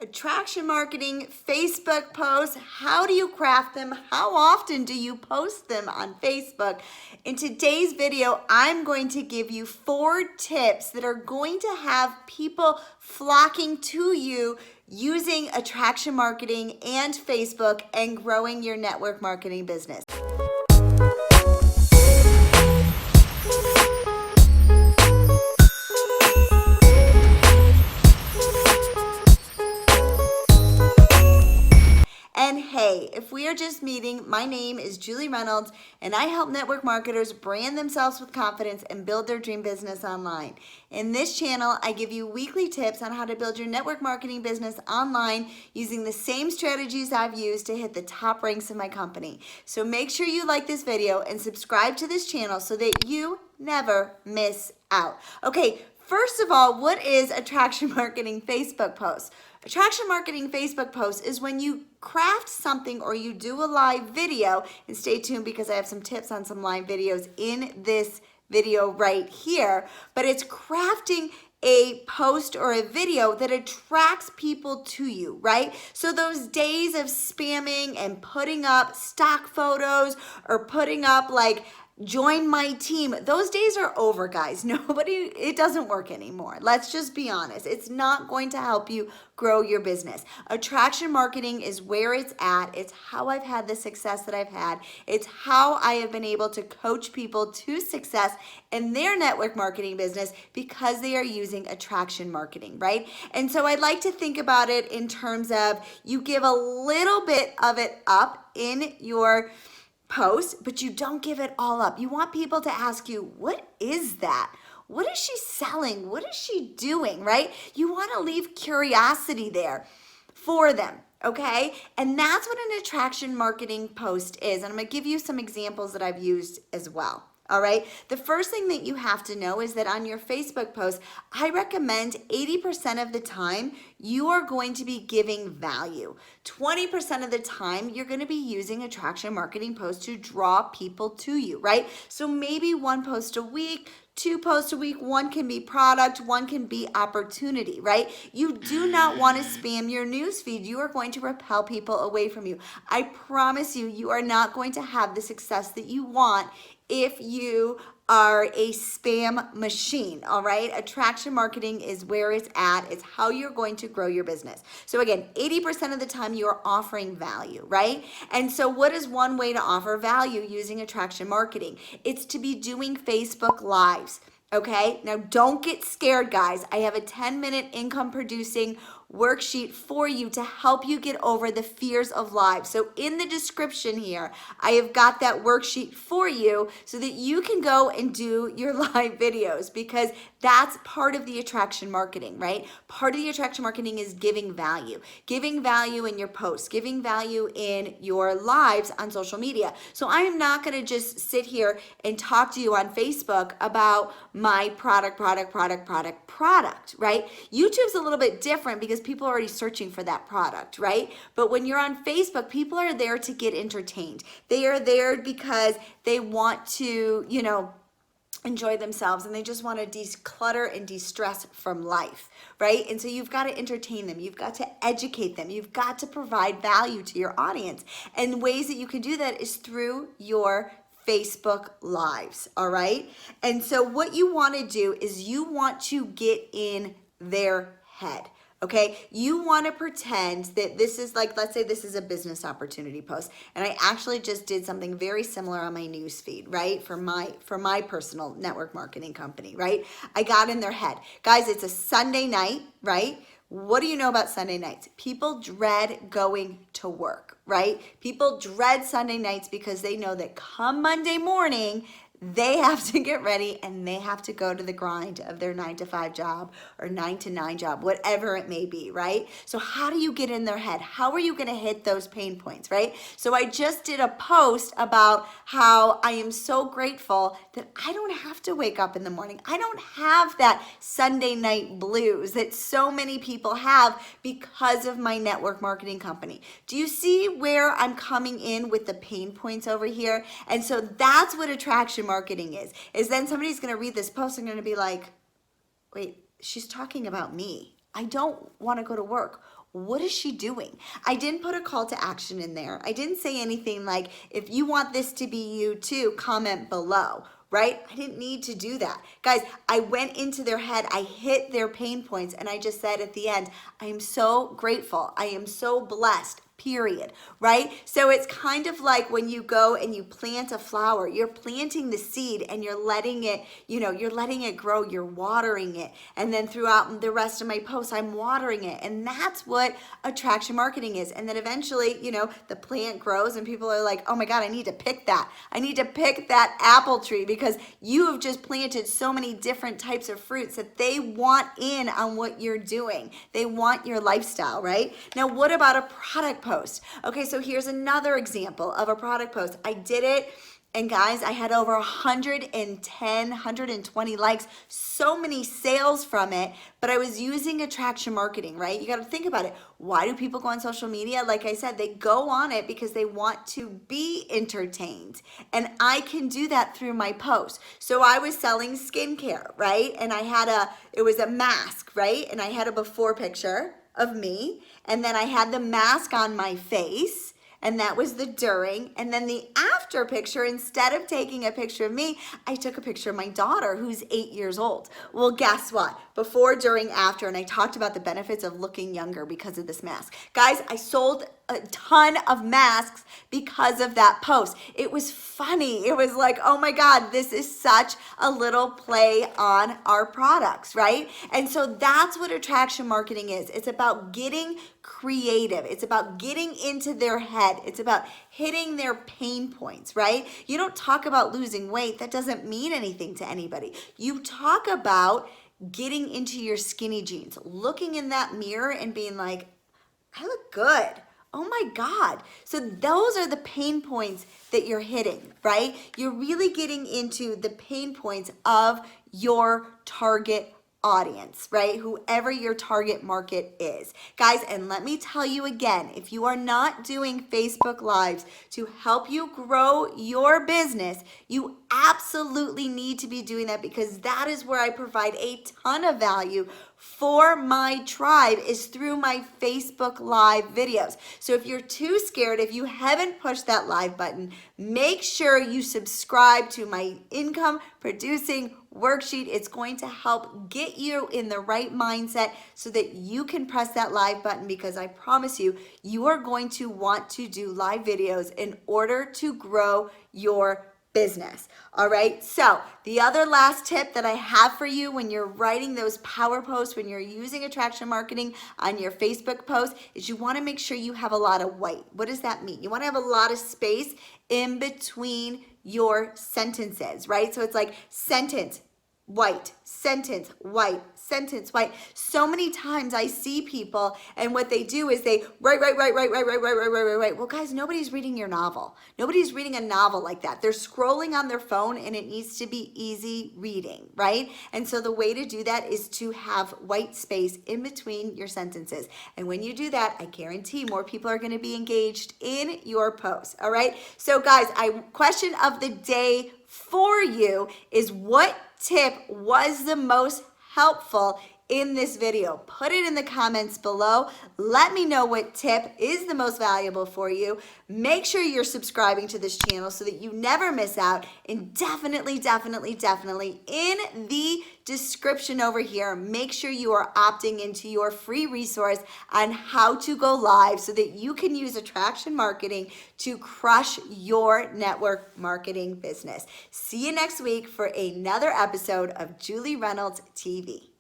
Attraction marketing, Facebook posts, how do you craft them? How often do you post them on Facebook? In today's video, I'm going to give you 4 tips that are going to have people flocking to you using attraction marketing and Facebook and growing your network marketing business. And hey, if we are just meeting, my name is Julie Reynolds, and I help network marketers brand themselves with confidence and build their dream business online. In this channel, I give you weekly tips on how to build your network marketing business online using the same strategies I've used to hit the top ranks of my company. So make sure you like this video and subscribe to this channel so that you never miss out. Okay, first of all, what is attraction marketing Facebook posts? Attraction marketing Facebook posts is when you craft something or you do a live video, and stay tuned because I have some tips on some live videos in this video right here, but it's crafting a post or a video that attracts people to you, right? So those days of spamming and putting up stock photos or putting up like join my team, those days are over, guys. It doesn't work anymore. Let's just be honest. It's not going to help you grow your business. Attraction marketing is where it's at. It's how I've had the success that I've had. It's how I have been able to coach people to success in their network marketing business because they are using attraction marketing, right? And so I'd like to think about it in terms of you give a little bit of it up in your post, but you don't give it all up. You want people to ask you, what is that? What is she selling? What is she doing, right? You want to leave curiosity there for them, okay? And that's what an attraction marketing post is. And I'm going to give you some examples that I've used as well. All right. The first thing that you have to know is that on your Facebook post, I recommend 80% of the time you are going to be giving value. 20% of the time you're going to be using attraction marketing posts to draw people to you, right? So maybe 1 post a week, 2 posts a week, 1 can be product, 1 can be opportunity, right? You do not want to spam your newsfeed. You are going to repel people away from you. I promise you, you are not going to have the success that you want if you are a spam machine, all right? Attraction marketing is where it's at. It's how you're going to grow your business. So again, 80% of the time you are offering value, right? And so what is one way to offer value using attraction marketing? It's to be doing Facebook Lives. Okay, now don't get scared, guys. I have a 10-minute income producing worksheet for you to help you get over the fears of live. So in the description here, I have got that worksheet for you so that you can go and do your live videos, because that's part of the attraction marketing, right? Part of the attraction marketing is giving value in your posts, giving value in your lives on social media. So I am not going to just sit here and talk to you on Facebook about my product, right? YouTube's a little bit different because people are already searching for that product, right? But when you're on Facebook, people are there to get entertained. They are there because they want to, enjoy themselves, and they just want to declutter and de-stress from life, right? And so you've got to entertain them. You've got to educate them. You've got to provide value to your audience. And ways that you can do that is through your Facebook Lives, all right? And so what you want to do is you want to get in their head. Okay, you want to pretend that this is like, let's say this is a business opportunity post, and I actually just did something very similar on my news feed, right? For my personal network marketing company, right? I got in their head. Guys, it's a Sunday night, right? What do you know about Sunday nights? People dread going to work, right? People dread Sunday nights because they know that come Monday morning, they have to get ready and they have to go to the grind of their 9-to-5 job or 9-to-9 job, whatever it may be, right? So how do you get in their head? How are you going to hit those pain points, right? So I just did a post about how I am so grateful that I don't have to wake up in the morning. I don't have that Sunday night blues that so many people have because of my network marketing company. Do you see where I'm coming in with the pain points over here? And so that's what attraction marketing is then somebody's going to read this post and going to be like, wait, she's talking about me. I don't want to go to work. what is she doing? I didn't put a call to action in there. I didn't say anything like, if you want this to be you too, comment below, right? I didn't need to do that. Guys, I went into their head, I hit their pain points, and I just said at the end, I am so grateful. I am so blessed. Period, right? So it's kind of like when you go and you plant a flower, you're planting the seed and you're letting it, you're letting it grow, you're watering it. And then throughout the rest of my posts, I'm watering it. And that's what attraction marketing is. And then eventually, the plant grows and people are like, oh my God, I need to pick that. I need to pick that apple tree because you have just planted so many different types of fruits that they want in on what you're doing. They want your lifestyle, right? Now, what about a product post? Okay, so here's another example of a product post. I did it, and guys, I had over 120 likes, so many sales from it, but I was using attraction marketing, right? You got to think about it. Why do people go on social media? Like I said, they go on it because they want to be entertained, and I can do that through my post. So I was selling skincare, right? And it was a mask, right? And I had a before picture of me, and then I had the mask on my face, and that was the during, and then the after picture, instead of taking a picture of me, I took a picture of my daughter who's 8 years old. Well, guess what? Before, during, after, and I talked about the benefits of looking younger because of this mask. Guys, I sold a ton of masks because of that post. It was funny. It was like, oh my God, this is such a little play on our products, right? And so that's what attraction marketing is. It's about getting creative. It's about getting into their head. It's about hitting their pain points, right? You don't talk about losing weight. That doesn't mean anything to anybody. You talk about getting into your skinny jeans, looking in that mirror and being like, I look good. Oh my God. So those are the pain points that you're hitting, right? You're really getting into the pain points of your target audience, right? Whoever your target market is. Guys, and let me tell you again, if you are not doing Facebook Lives to help you grow your business, you absolutely need to be doing that because that is where I provide a ton of value for my tribe is through my Facebook Live videos. So if you're too scared, if you haven't pushed that live button, make sure you subscribe to my income producing worksheet. It's going to help get you in the right mindset so that you can press that live button because I promise you, you are going to want to do live videos in order to grow your business. All right. So the other last tip that I have for you when you're writing those power posts, when you're using attraction marketing on your Facebook post, is you want to make sure you have a lot of white. What does that mean? You want to have a lot of space in between your sentences, right? So it's like sentence, white, sentence, white, sentence, white. So many times I see people and what they do is they write. Well, guys, nobody's reading your novel. Nobody's reading a novel like that. They're scrolling on their phone and it needs to be easy reading, right? And so the way to do that is to have white space in between your sentences. And when you do that, I guarantee more people are going to be engaged in your post. All right. So guys, question of the day for you is what tip was the most helpful in this video? Put it in the comments below. Let me know what tip is the most valuable for you. Make sure you're subscribing to this channel so that you never miss out. And definitely in the description over here, make sure you are opting into your free resource on how to go live so that you can use attraction marketing to crush your network marketing business. See you next week for another episode of Julie Reynolds TV.